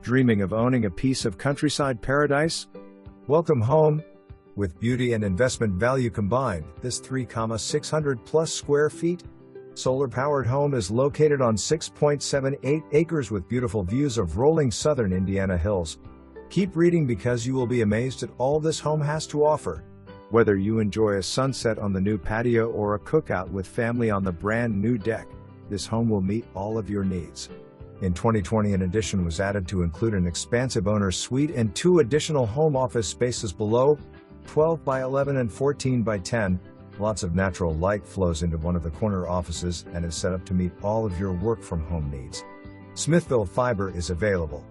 Dreaming of owning a piece of countryside paradise? Welcome home! With beauty and investment value combined, this 3,600 plus square feet solar-powered home is located on 6.78 acres with beautiful views of rolling southern Indiana hills. Keep reading because you will be amazed at all this home has to offer. Whether you enjoy a sunset on the new patio or a cookout with family on the brand new deck, this home will meet all of your needs. In 2020, an addition was added to include an expansive owner's suite and 2 additional home office spaces below, 12 by 11 and 14 by 10. Lots of natural light flows into one of the corner offices and is set up to meet all of your work from home needs. Smithville Fiber is available.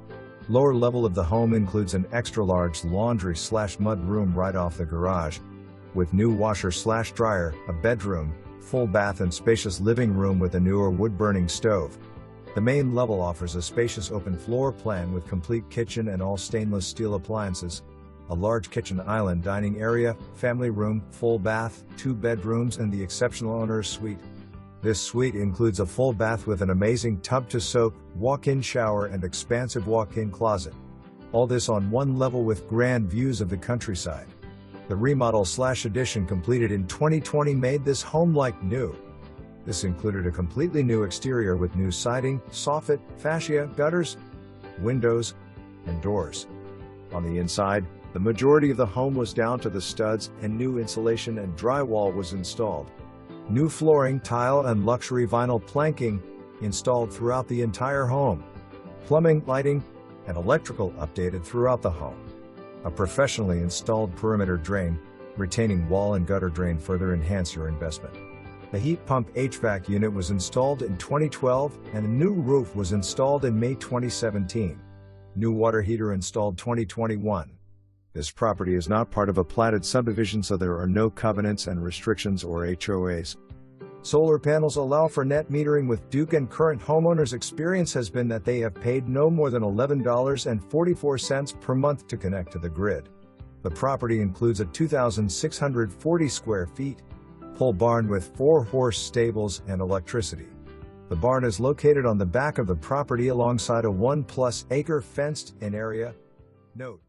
Lower level of the home includes an extra-large laundry/mud room right off the garage, with new washer/dryer, a bedroom, full bath and spacious living room with a newer wood-burning stove. The main level offers a spacious open floor plan with complete kitchen and all stainless steel appliances, a large kitchen island dining area, family room, full bath, 2 bedrooms and the exceptional owner's suite. This suite includes a full bath with an amazing tub to soak, walk-in shower and expansive walk-in closet. All this on one level with grand views of the countryside. The remodel/addition completed in 2020 made this home like new. This included a completely new exterior with new siding, soffit, fascia, gutters, windows, and doors. On the inside, the majority of the home was down to the studs and new insulation and drywall was installed. New flooring, tile, and luxury vinyl planking installed throughout the entire home. Plumbing, lighting, and electrical updated throughout the home. A professionally installed perimeter drain, retaining wall and gutter drain further enhance your investment. The heat pump HVAC unit was installed in 2012 and a new roof was installed in May 2017. New water heater installed 2021. This property is not part of a platted subdivision, so there are no covenants and restrictions or HOAs. Solar panels allow for net metering with Duke, and current homeowners' experience has been that they have paid no more than $11.44 per month to connect to the grid. The property includes a 2,640 square feet pole barn with 4-horse stables and electricity. The barn is located on the back of the property alongside a 1+ acre fenced-in area. Note: